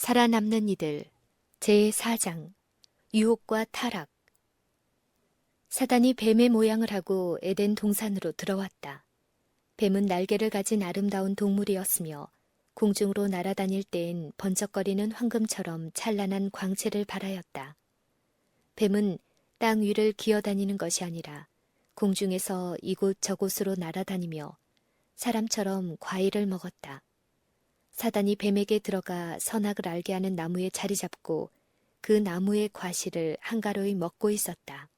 살아남는 이들 제4장 유혹과 타락. 사단이 뱀의 모양을 하고 에덴 동산으로 들어왔다. 뱀은 날개를 가진 아름다운 동물이었으며 공중으로 날아다닐 때엔 번쩍거리는 황금처럼 찬란한 광채를 발하였다. 뱀은 땅 위를 기어다니는 것이 아니라 공중에서 이곳저곳으로 날아다니며 사람처럼 과일을 먹었다. 사단이 뱀에게 들어가 선악을 알게 하는 나무에 자리 잡고 그 나무의 과실을 한가로이 먹고 있었다.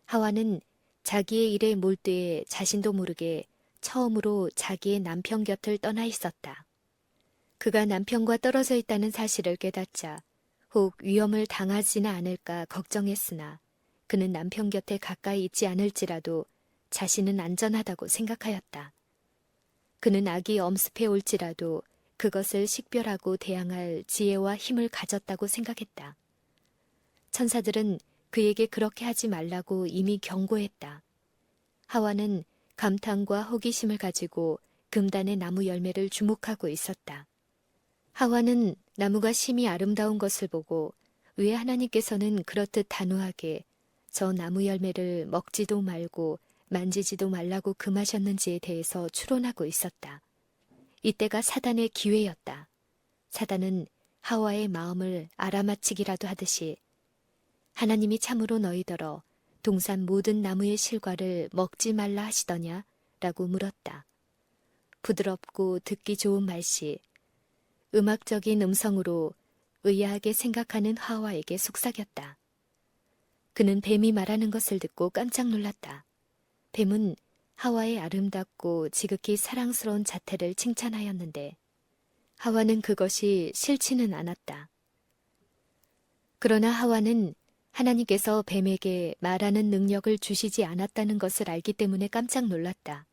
하와는 자기의 일에 몰두해 자신도 모르게 처음으로 자기의 남편 곁을 떠나 있었다. 그가 남편과 떨어져 있다는 사실을 깨닫자 혹 위험을 당하지는 않을까 걱정했으나 그는 남편 곁에 가까이 있지 않을지라도 자신은 안전하다고 생각하였다. 그는 악이 엄습해 올지라도 그것을 식별하고 대항할 지혜와 힘을 가졌다고 생각했다. 천사들은 그에게 그렇게 하지 말라고 이미 경고했다. 하와는 감탄과 호기심을 가지고 금단의 나무 열매를 주목하고 있었다. 하와는 나무가 심히 아름다운 것을 보고 왜 하나님께서는 그렇듯 단호하게 저 나무 열매를 먹지도 말고 만지지도 말라고 금하셨는지에 대해서 추론하고 있었다. 이때가 사단의 기회였다. 사단은 하와의 마음을 알아맞히기라도 하듯이 하나님이 참으로 너희더러 동산 모든 나무의 실과를 먹지 말라 하시더냐? 라고 물었다. 부드럽고 듣기 좋은 말씨, 음악적인 음성으로 의아하게 생각하는 하와에게 속삭였다. 그는 뱀이 말하는 것을 듣고 깜짝 놀랐다. 뱀은 하와의 아름답고 지극히 사랑스러운 자태를 칭찬하였는데 하와는 그것이 싫지는 않았다. 그러나 하와는 하나님께서 뱀에게 말하는 능력을 주시지 않았다는 것을 알기 때문에 깜짝 놀랐다.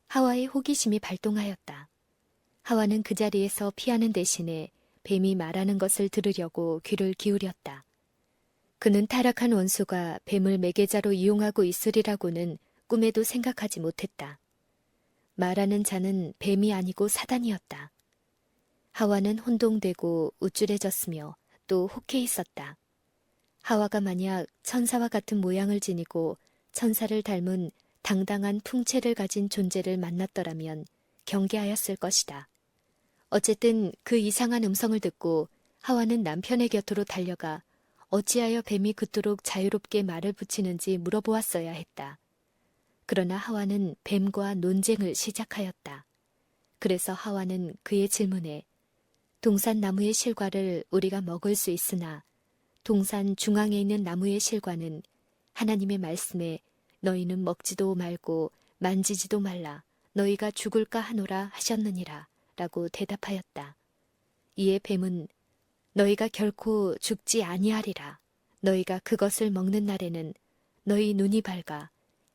하와의 호기심이 발동하였다. 하와는 그 자리에서 피하는 대신에 뱀이 말하는 것을 들으려고 귀를 기울였다. 그는 타락한 원수가 뱀을 매개자로 이용하고 있으리라고는 꿈에도 생각하지 못했다. 말하는 자는 뱀이 아니고 사단이었다. 하와는 혼동되고 우쭐해졌으며 또 혹해 있었다. 하와가 만약 천사와 같은 모양을 지니고 천사를 닮은 당당한 풍채를 가진 존재를 만났더라면 경계하였을 것이다. 어쨌든 그 이상한 음성을 듣고 하와는 남편의 곁으로 달려가 어찌하여 뱀이 그토록 자유롭게 말을 붙이는지 물어보았어야 했다. 그러나 하와는 뱀과 논쟁을 시작하였다. 그래서 하와는 그의 질문에 동산 나무의 실과를 우리가 먹을 수 있으나 동산 중앙에 있는 나무의 실과는 하나님의 말씀에 너희는 먹지도 말고 만지지도 말라 너희가 죽을까 하노라 하셨느니라 라고 대답하였다. 이에 뱀은 너희가 결코 죽지 아니하리라. 너희가 그것을 먹는 날에는 너희 눈이 밝아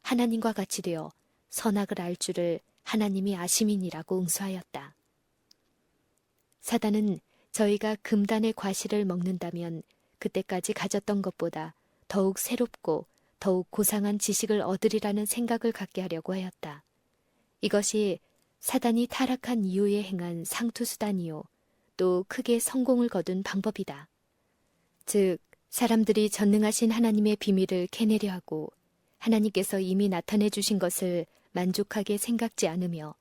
하나님과 같이 되어 선악을 알 줄을 하나님이 아심이니라고 응수하였다. 사단은 저희가 금단의 과실을 먹는다면 그때까지 가졌던 것보다 더욱 새롭고 더욱 고상한 지식을 얻으리라는 생각을 갖게 하려고 하였다. 이것이 사단이 타락한 이후에 행한 상투수단이요. 또 크게 성공을 거둔 방법이다. 즉, 사람들이 전능하신 하나님의 비밀을 캐내려 하고 하나님께서 이미 나타내 주신 것을 만족하게 생각지 않으며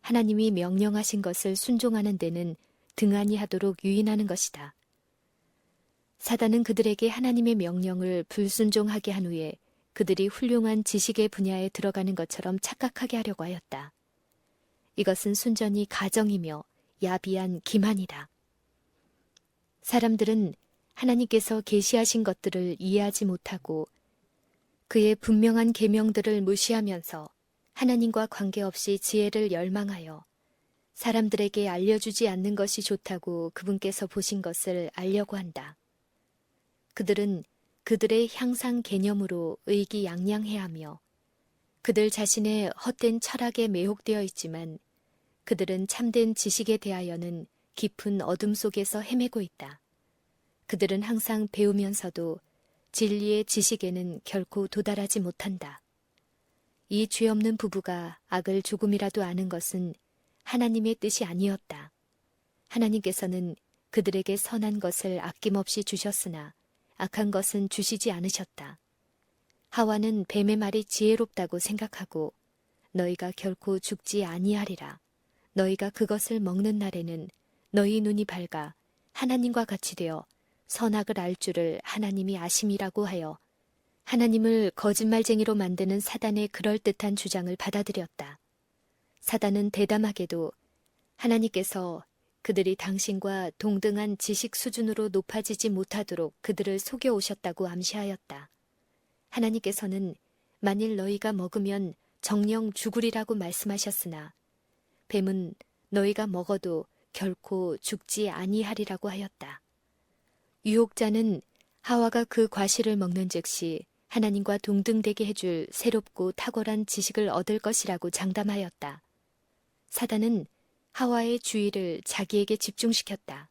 하나님이 명령하신 것을 순종하는 데는 등한히 하도록 유인하는 것이다. 사단은 그들에게 하나님의 명령을 불순종하게 한 후에 그들이 훌륭한 지식의 분야에 들어가는 것처럼 착각하게 하려고 하였다. 이것은 순전히 가정이며 야비한 기만이다. 사람들은 하나님께서 계시하신 것들을 이해하지 못하고 그의 분명한 계명들을 무시하면서 하나님과 관계없이 지혜를 열망하여 사람들에게 알려주지 않는 것이 좋다고 그분께서 보신 것을 알려고 한다. 그들은 그들의 향상 개념으로 의기양양해하며 그들 자신의 헛된 철학에 매혹되어 있지만 그들은 참된 지식에 대하여는 깊은 어둠 속에서 헤매고 있다. 그들은 항상 배우면서도 진리의 지식에는 결코 도달하지 못한다. 이 죄 없는 부부가 악을 조금이라도 아는 것은 하나님의 뜻이 아니었다. 하나님께서는 그들에게 선한 것을 아낌없이 주셨으나 악한 것은 주시지 않으셨다. 하와는 뱀의 말이 지혜롭다고 생각하고 너희가 결코 죽지 아니하리라. 너희가 그것을 먹는 날에는 너희 눈이 밝아 하나님과 같이 되어 선악을 알 줄을 하나님이 아심이라고 하여 하나님을 거짓말쟁이로 만드는 사단의 그럴듯한 주장을 받아들였다. 사단은 대담하게도 하나님께서 그들이 당신과 동등한 지식 수준으로 높아지지 못하도록 그들을 속여 오셨다고 암시하였다. 하나님께서는 만일 너희가 먹으면 정령 죽으리라고 말씀하셨으나 뱀은 너희가 먹어도 결코 죽지 아니하리라고 하였다. 유혹자는 하와가 그 과실을 먹는 즉시 하나님과 동등되게 해줄 새롭고 탁월한 지식을 얻을 것이라고 장담하였다. 사단은 하와의 주의를 자기에게 집중시켰다.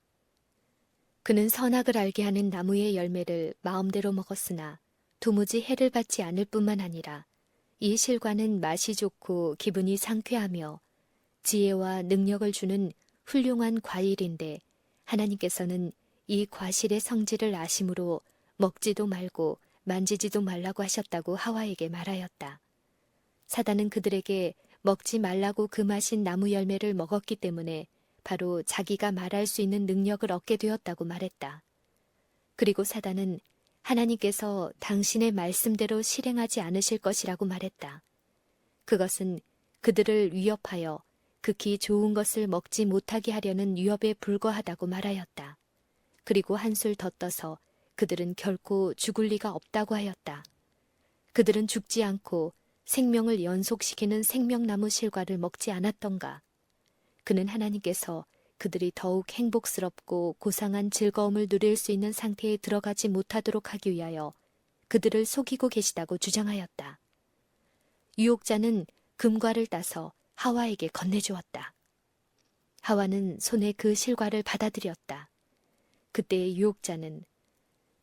그는 선악을 알게 하는 나무의 열매를 마음대로 먹었으나 도무지 해를 받지 않을 뿐만 아니라 이 실과는 맛이 좋고 기분이 상쾌하며 지혜와 능력을 주는 훌륭한 과일인데 하나님께서는 이 과실의 성질을 아심으로 먹지도 말고 만지지도 말라고 하셨다고 하와에게 말하였다. 사단은 그들에게 먹지 말라고 금하신 나무 열매를 먹었기 때문에 바로 자기가 말할 수 있는 능력을 얻게 되었다고 말했다. 그리고 사단은 하나님께서 당신의 말씀대로 실행하지 않으실 것이라고 말했다. 그것은 그들을 위협하여 극히 좋은 것을 먹지 못하게 하려는 위협에 불과하다고 말하였다. 그리고 한술 더 떠서 그들은 결코 죽을 리가 없다고 하였다. 그들은 죽지 않고 생명을 연속시키는 생명나무 실과를 먹지 않았던가. 그는 하나님께서 그들이 더욱 행복스럽고 고상한 즐거움을 누릴 수 있는 상태에 들어가지 못하도록 하기 위하여 그들을 속이고 계시다고 주장하였다. 유혹자는 금과를 따서 하와에게 건네주었다. 하와는 손에 그 실과를 받아들였다. 그때의 유혹자는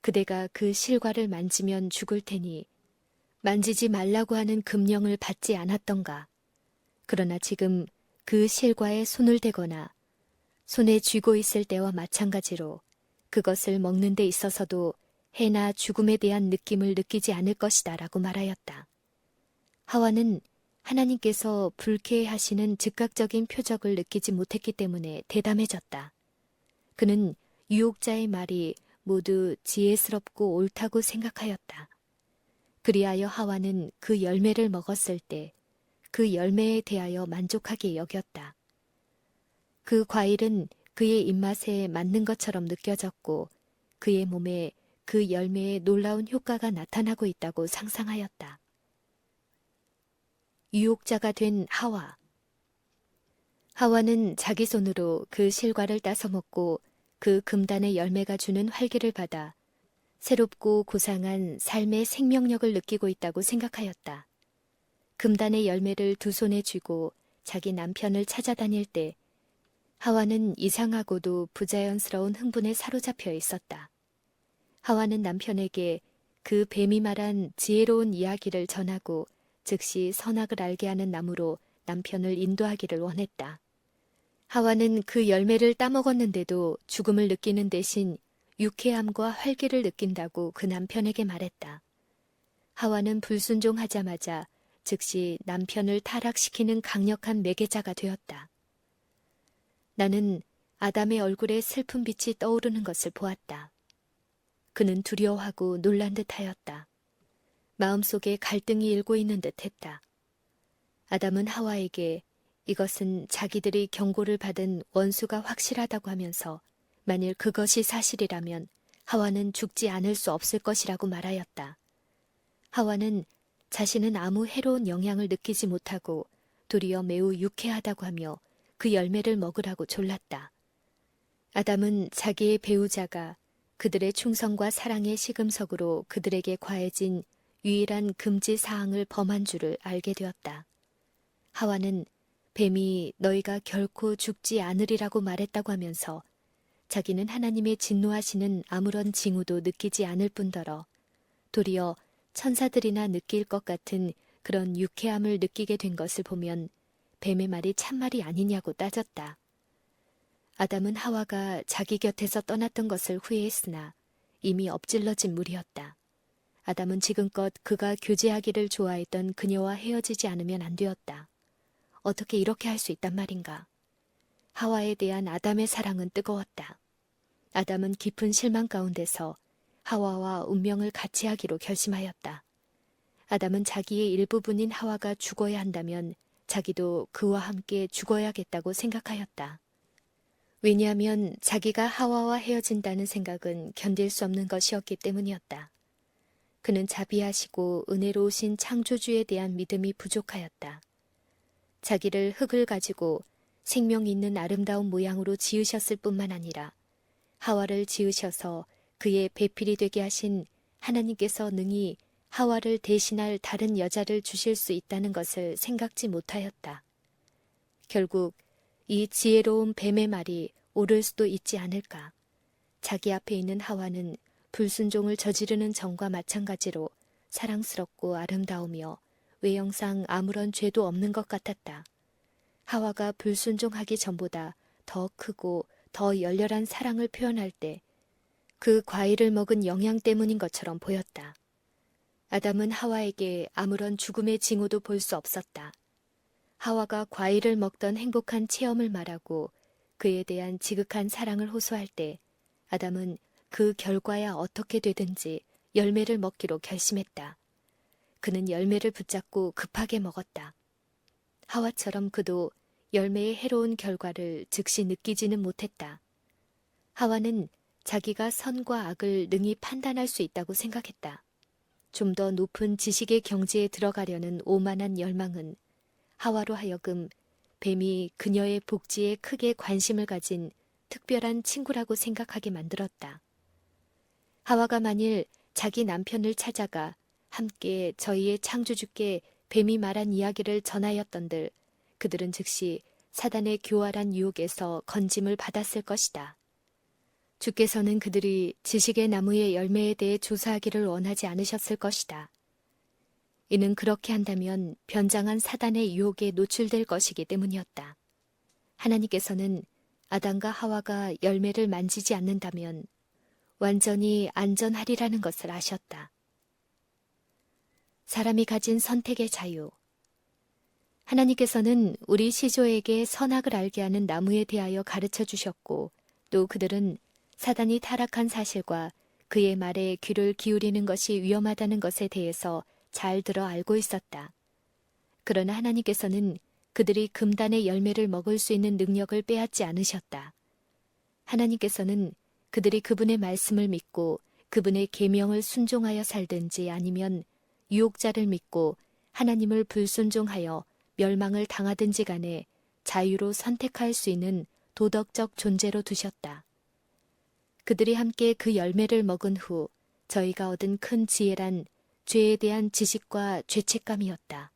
그대가 그 실과를 만지면 죽을 테니 만지지 말라고 하는 금령을 받지 않았던가. 그러나 지금 그 실과에 손을 대거나 손에 쥐고 있을 때와 마찬가지로 그것을 먹는 데 있어서도 해나 죽음에 대한 느낌을 느끼지 않을 것이다 라고 말하였다. 하와는 하나님께서 불쾌해하시는 즉각적인 표적을 느끼지 못했기 때문에 대담해졌다. 그는 유혹자의 말이 모두 지혜스럽고 옳다고 생각하였다. 그리하여 하와는 그 열매를 먹었을 때 그 열매에 대하여 만족하게 여겼다. 그 과일은 그의 입맛에 맞는 것처럼 느껴졌고 그의 몸에 그 열매의 놀라운 효과가 나타나고 있다고 상상하였다. 유혹자가 된 하와. 하와는 자기 손으로 그 실과를 따서 먹고 그 금단의 열매가 주는 활기를 받아 새롭고 고상한 삶의 생명력을 느끼고 있다고 생각하였다. 금단의 열매를 두 손에 쥐고 자기 남편을 찾아다닐 때 하와는 이상하고도 부자연스러운 흥분에 사로잡혀 있었다. 하와는 남편에게 그 뱀이 말한 지혜로운 이야기를 전하고 즉시 선악을 알게 하는 나무로 남편을 인도하기를 원했다. 하와는 그 열매를 따먹었는데도 죽음을 느끼는 대신 유쾌함과 활기를 느낀다고 그 남편에게 말했다. 하와는 불순종하자마자 즉시 남편을 타락시키는 강력한 매개자가 되었다. 나는 아담의 얼굴에 슬픈 빛이 떠오르는 것을 보았다. 그는 두려워하고 놀란 듯하였다. 마음속에 갈등이 일고 있는 듯했다. 아담은 하와에게 이것은 자기들이 경고를 받은 원수가 확실하다고 하면서 만일 그것이 사실이라면 하와는 죽지 않을 수 없을 것이라고 말하였다. 하와는 자신은 아무 해로운 영향을 느끼지 못하고 도리어 매우 유쾌하다고 하며 그 열매를 먹으라고 졸랐다. 아담은 자기의 배우자가 그들의 충성과 사랑의 시금석으로 그들에게 과해진 유일한 금지 사항을 범한 줄을 알게 되었다. 하와는 뱀이 너희가 결코 죽지 않으리라고 말했다고 하면서 자기는 하나님의 진노하시는 아무런 징후도 느끼지 않을 뿐더러 도리어 천사들이나 느낄 것 같은 그런 유쾌함을 느끼게 된 것을 보면 뱀의 말이 참말이 아니냐고 따졌다. 아담은 하와가 자기 곁에서 떠났던 것을 후회했으나 이미 엎질러진 물이었다. 아담은 지금껏 그가 교제하기를 좋아했던 그녀와 헤어지지 않으면 안 되었다. 어떻게 이렇게 할 수 있단 말인가. 하와에 대한 아담의 사랑은 뜨거웠다. 아담은 깊은 실망 가운데서 하와와 운명을 같이 하기로 결심하였다. 아담은 자기의 일부분인 하와가 죽어야 한다면 자기도 그와 함께 죽어야겠다고 생각하였다. 왜냐하면 자기가 하와와 헤어진다는 생각은 견딜 수 없는 것이었기 때문이었다. 그는 자비하시고 은혜로우신 창조주에 대한 믿음이 부족하였다. 자기를 흙을 가지고 생명 있는 아름다운 모양으로 지으셨을 뿐만 아니라 하와를 지으셔서 그의 배필이 되게 하신 하나님께서 능히 하와를 대신할 다른 여자를 주실 수 있다는 것을 생각지 못하였다. 결국 이 지혜로운 뱀의 말이 옳을 수도 있지 않을까. 자기 앞에 있는 하와는 불순종을 저지르는 전과 마찬가지로 사랑스럽고 아름다우며 외형상 아무런 죄도 없는 것 같았다. 하와가 불순종하기 전보다 더 크고 더 열렬한 사랑을 표현할 때 그 과일을 먹은 영양 때문인 것처럼 보였다. 아담은 하와에게 아무런 죽음의 징후도 볼 수 없었다. 하와가 과일을 먹던 행복한 체험을 말하고 그에 대한 지극한 사랑을 호소할 때 아담은 그 결과야 어떻게 되든지 열매를 먹기로 결심했다. 그는 열매를 붙잡고 급하게 먹었다. 하와처럼 그도 열매의 해로운 결과를 즉시 느끼지는 못했다. 하와는 자기가 선과 악을 능히 판단할 수 있다고 생각했다. 좀 더 높은 지식의 경지에 들어가려는 오만한 열망은 하와로 하여금 뱀이 그녀의 복지에 크게 관심을 가진 특별한 친구라고 생각하게 만들었다. 하와가 만일 자기 남편을 찾아가 함께 저희의 창조주께 뱀이 말한 이야기를 전하였던들 그들은 즉시 사단의 교활한 유혹에서 건짐을 받았을 것이다. 주께서는 그들이 지식의 나무의 열매에 대해 조사하기를 원하지 않으셨을 것이다. 이는 그렇게 한다면 변장한 사단의 유혹에 노출될 것이기 때문이었다. 하나님께서는 아담과 하와가 열매를 만지지 않는다면 완전히 안전하리라는 것을 아셨다. 사람이 가진 선택의 자유. 하나님께서는 우리 시조에게 선악을 알게 하는 나무에 대하여 가르쳐 주셨고 또 그들은 사단이 타락한 사실과 그의 말에 귀를 기울이는 것이 위험하다는 것에 대해서 잘 들어 알고 있었다. 그러나 하나님께서는 그들이 금단의 열매를 먹을 수 있는 능력을 빼앗지 않으셨다. 하나님께서는 그들이 그분의 말씀을 믿고 그분의 계명을 순종하여 살든지 아니면 유혹자를 믿고 하나님을 불순종하여 멸망을 당하든지 간에 자유로 선택할 수 있는 도덕적 존재로 두셨다. 그들이 함께 그 열매를 먹은 후 저희가 얻은 큰 지혜란 죄에 대한 지식과 죄책감이었다.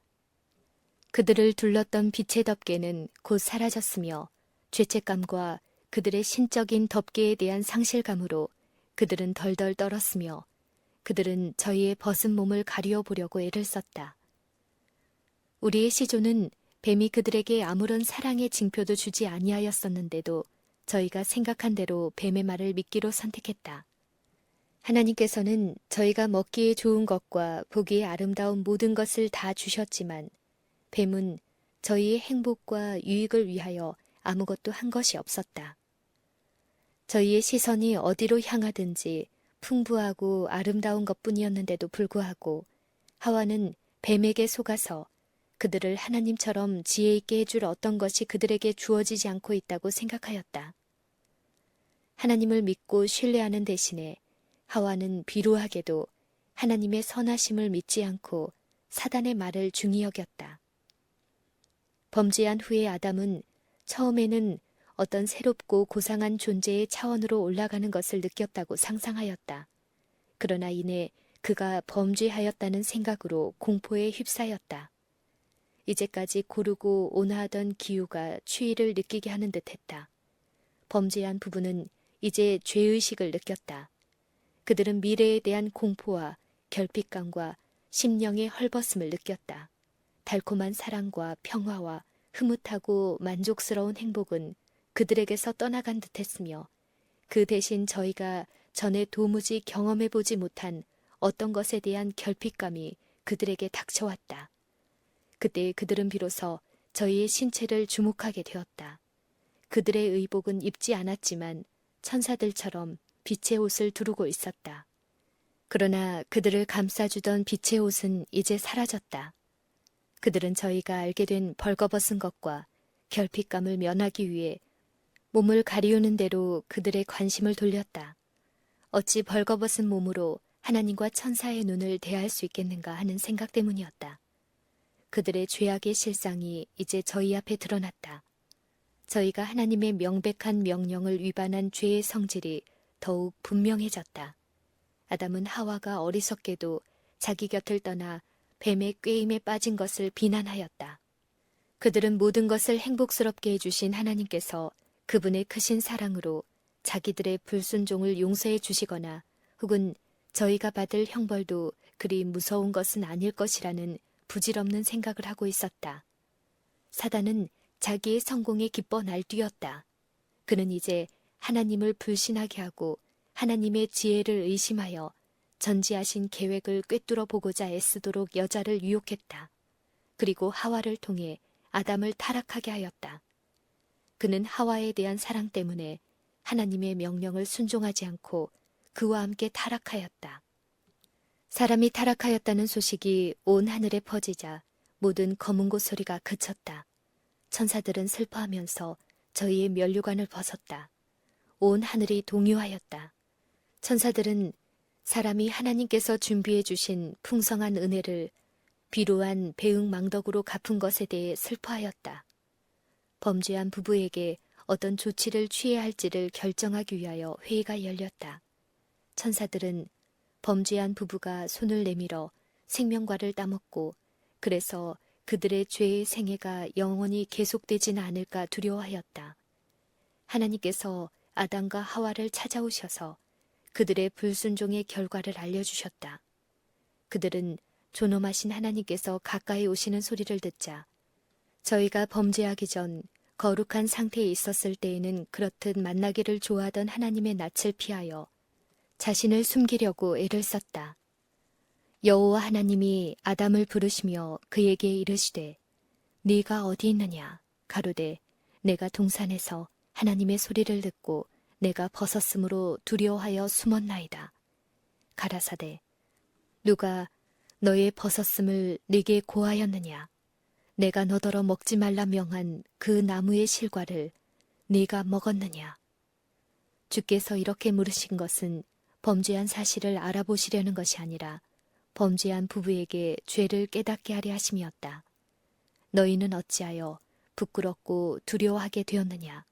그들을 둘렀던 빛의 덮개는 곧 사라졌으며 죄책감과 그들의 신적인 덮개에 대한 상실감으로 그들은 덜덜 떨었으며 그들은 저희의 벗은 몸을 가리워 보려고 애를 썼다. 우리의 시조는 뱀이 그들에게 아무런 사랑의 징표도 주지 아니하였었는데도 저희가 생각한 대로 뱀의 말을 믿기로 선택했다. 하나님께서는 저희가 먹기에 좋은 것과 보기에 아름다운 모든 것을 다 주셨지만 뱀은 저희의 행복과 유익을 위하여 아무것도 한 것이 없었다. 저희의 시선이 어디로 향하든지 풍부하고 아름다운 것뿐이었는데도 불구하고 하와는 뱀에게 속아서 그들을 하나님처럼 지혜 있게 해줄 어떤 것이 그들에게 주어지지 않고 있다고 생각하였다. 하나님을 믿고 신뢰하는 대신에 하와는 비루하게도 하나님의 선하심을 믿지 않고 사단의 말을 중히 여겼다. 범죄한 후에 아담은 처음에는 어떤 새롭고 고상한 존재의 차원으로 올라가는 것을 느꼈다고 상상하였다. 그러나 이내 그가 범죄하였다는 생각으로 공포에 휩싸였다. 이제까지 고르고 온화하던 기후가 추위를 느끼게 하는 듯했다. 범죄한 부부는 이제 죄의식을 느꼈다. 그들은 미래에 대한 공포와 결핍감과 심령의 헐벗음을 느꼈다. 달콤한 사랑과 평화와 흐뭇하고 만족스러운 행복은 그들에게서 떠나간 듯했으며 그 대신 저희가 전에 도무지 경험해보지 못한 어떤 것에 대한 결핍감이 그들에게 닥쳐왔다. 그때 그들은 비로소 저희의 신체를 주목하게 되었다. 그들의 의복은 입지 않았지만 천사들처럼 빛의 옷을 두르고 있었다. 그러나 그들을 감싸주던 빛의 옷은 이제 사라졌다. 그들은 저희가 알게 된 벌거벗은 것과 결핍감을 면하기 위해 몸을 가리우는 대로 그들의 관심을 돌렸다. 어찌 벌거벗은 몸으로 하나님과 천사의 눈을 대할 수 있겠는가 하는 생각 때문이었다. 그들의 죄악의 실상이 이제 저희 앞에 드러났다. 저희가 하나님의 명백한 명령을 위반한 죄의 성질이 더욱 분명해졌다. 아담은 하와가 어리석게도 자기 곁을 떠나 뱀의 꾀임에 빠진 것을 비난하였다. 그들은 모든 것을 행복스럽게 해주신 하나님께서 그분의 크신 사랑으로 자기들의 불순종을 용서해 주시거나 혹은 저희가 받을 형벌도 그리 무서운 것은 아닐 것이라는 부질없는 생각을 하고 있었다. 사단은 자기의 성공에 기뻐 날뛰었다. 그는 이제 하나님을 불신하게 하고 하나님의 지혜를 의심하여 전지하신 계획을 꿰뚫어 보고자 애쓰도록 여자를 유혹했다. 그리고 하와를 통해 아담을 타락하게 하였다. 그는 하와에 대한 사랑 때문에 하나님의 명령을 순종하지 않고 그와 함께 타락하였다. 사람이 타락하였다는 소식이 온 하늘에 퍼지자 모든 검은 곳 소리가 그쳤다. 천사들은 슬퍼하면서 저희의 면류관을 벗었다. 온 하늘이 동요하였다. 천사들은 사람이 하나님께서 준비해 주신 풍성한 은혜를 비루한 배응망덕으로 갚은 것에 대해 슬퍼하였다. 범죄한 부부에게 어떤 조치를 취해야 할지를 결정하기 위하여 회의가 열렸다. 천사들은 범죄한 부부가 손을 내밀어 생명과를 따먹고 그래서 그들의 죄의 생애가 영원히 계속되지는 않을까 두려워하였다. 하나님께서 아담과 하와를 찾아오셔서 그들의 불순종의 결과를 알려주셨다. 그들은 존엄하신 하나님께서 가까이 오시는 소리를 듣자 저희가 범죄하기 전 거룩한 상태에 있었을 때에는 그렇듯 만나기를 좋아하던 하나님의 낯을 피하여 자신을 숨기려고 애를 썼다. 여호와 하나님이 아담을 부르시며 그에게 이르시되 네가 어디 있느냐 가로되 내가 동산에서 하나님의 소리를 듣고 내가 벗었으므로 두려워하여 숨었나이다. 가라사대 누가 너의 벗었음을 네게 고하였느냐 내가 너더러 먹지 말라 명한 그 나무의 실과를 네가 먹었느냐. 주께서 이렇게 물으신 것은 범죄한 사실을 알아보시려는 것이 아니라 범죄한 부부에게 죄를 깨닫게 하려 하심이었다. 너희는 어찌하여 부끄럽고 두려워하게 되었느냐.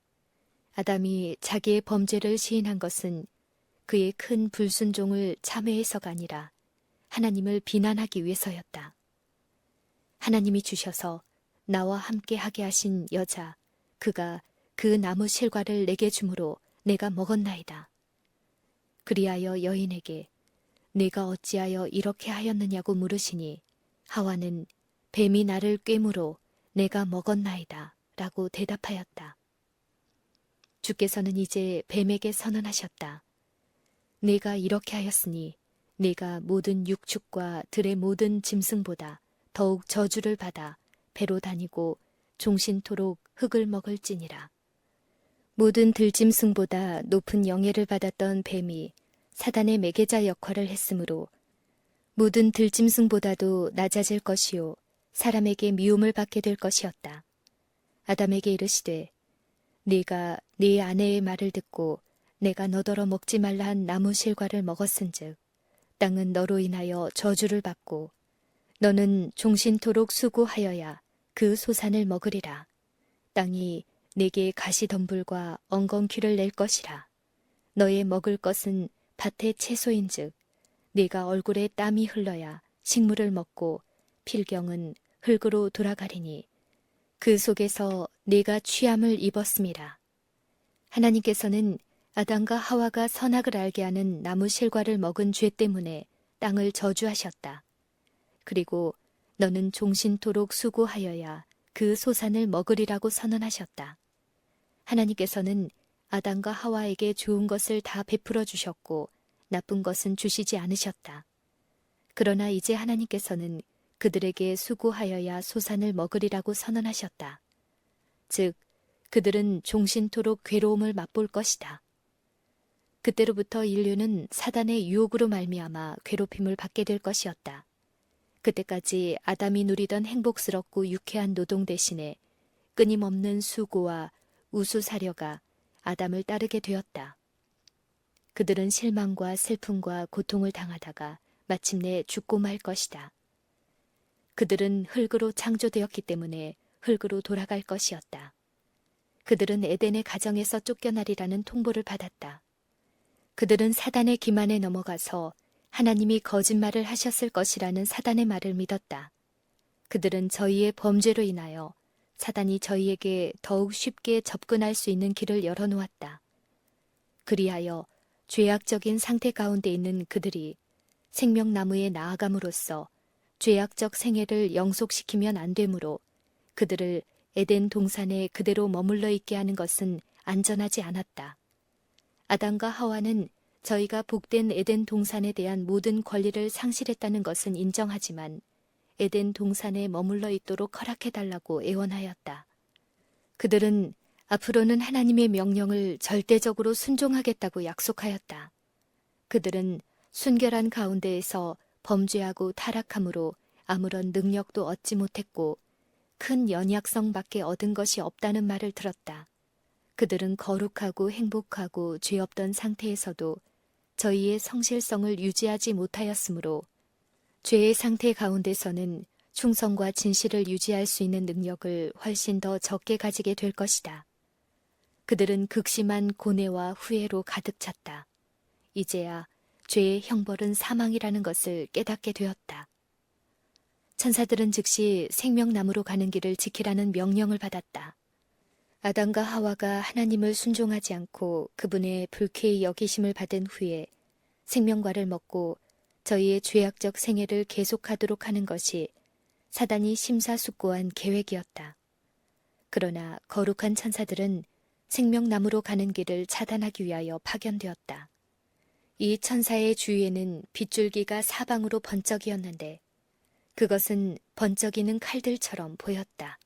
아담이 자기의 범죄를 시인한 것은 그의 큰 불순종을 참회해서가 아니라 하나님을 비난하기 위해서였다. 하나님이 주셔서 나와 함께 하게 하신 여자, 그가 그 나무 실과를 내게 주므로 내가 먹었나이다. 그리하여 여인에게 네가 어찌하여 이렇게 하였느냐고 물으시니 하와는 뱀이 나를 꿰므로 내가 먹었나이다 라고 대답하였다. 주께서는 이제 뱀에게 선언하셨다. 네가 이렇게 하였으니 네가 모든 육축과 들의 모든 짐승보다 더욱 저주를 받아 배로 다니고 종신토록 흙을 먹을지니라. 모든 들짐승보다 높은 영예를 받았던 뱀이 사단의 매개자 역할을 했으므로 모든 들짐승보다도 낮아질 것이요 사람에게 미움을 받게 될 것이었다. 아담에게 이르시되 네가 네 아내의 말을 듣고 내가 너더러 먹지 말라 한 나무 실과를 먹었은즉 땅은 너로 인하여 저주를 받고 너는 종신토록 수고하여야 그 소산을 먹으리라. 땅이 내게 가시덤불과 엉겅퀴를 낼 것이라. 너의 먹을 것은 밭의 채소인즉 네가 얼굴에 땀이 흘러야 식물을 먹고 필경은 흙으로 돌아가리니 그 속에서 네가 취함을 입었음이라. 하나님께서는 아담과 하와가 선악을 알게 하는 나무 실과를 먹은 죄 때문에 땅을 저주하셨다. 그리고 너는 종신토록 수고하여야 그 소산을 먹으리라고 선언하셨다. 하나님께서는 아담과 하와에게 좋은 것을 다 베풀어 주셨고 나쁜 것은 주시지 않으셨다. 그러나 이제 하나님께서는 그들에게 수고하여야 소산을 먹으리라고 선언하셨다. 즉, 그들은 종신토록 괴로움을 맛볼 것이다. 그때로부터 인류는 사단의 유혹으로 말미암아 괴롭힘을 받게 될 것이었다. 그때까지 아담이 누리던 행복스럽고 유쾌한 노동 대신에 끊임없는 수고와 우수사려가 아담을 따르게 되었다. 그들은 실망과 슬픔과 고통을 당하다가 마침내 죽고 말 것이다. 그들은 흙으로 창조되었기 때문에 흙으로 돌아갈 것이었다. 그들은 에덴의 가정에서 쫓겨나리라는 통보를 받았다. 그들은 사단의 기만에 넘어가서 하나님이 거짓말을 하셨을 것이라는 사단의 말을 믿었다. 그들은 저희의 범죄로 인하여 사단이 저희에게 더욱 쉽게 접근할 수 있는 길을 열어놓았다. 그리하여 죄악적인 상태 가운데 있는 그들이 생명나무에 나아감으로써 죄악적 생애를 영속시키면 안 되므로 그들을 에덴 동산에 그대로 머물러 있게 하는 것은 안전하지 않았다. 아담과 하와는 저희가 복된 에덴 동산에 대한 모든 권리를 상실했다는 것은 인정하지만 에덴 동산에 머물러 있도록 허락해달라고 애원하였다. 그들은 앞으로는 하나님의 명령을 절대적으로 순종하겠다고 약속하였다. 그들은 순결한 가운데에서 범죄하고 타락함으로 아무런 능력도 얻지 못했고 큰 연약성밖에 얻은 것이 없다는 말을 들었다. 그들은 거룩하고 행복하고 죄 없던 상태에서도 저희의 성실성을 유지하지 못하였으므로 죄의 상태 가운데서는 충성과 진실을 유지할 수 있는 능력을 훨씬 더 적게 가지게 될 것이다. 그들은 극심한 고뇌와 후회로 가득 찼다. 이제야 죄의 형벌은 사망이라는 것을 깨닫게 되었다. 천사들은 즉시 생명나무로 가는 길을 지키라는 명령을 받았다. 아담과 하와가 하나님을 순종하지 않고 그분의 불쾌히 여기심을 받은 후에 생명과를 먹고 저희의 죄악적 생애를 계속하도록 하는 것이 사단이 심사숙고한 계획이었다. 그러나 거룩한 천사들은 생명나무로 가는 길을 차단하기 위하여 파견되었다. 이 천사의 주위에는 빗줄기가 사방으로 번쩍이었는데 그것은 번쩍이는 칼들처럼 보였다.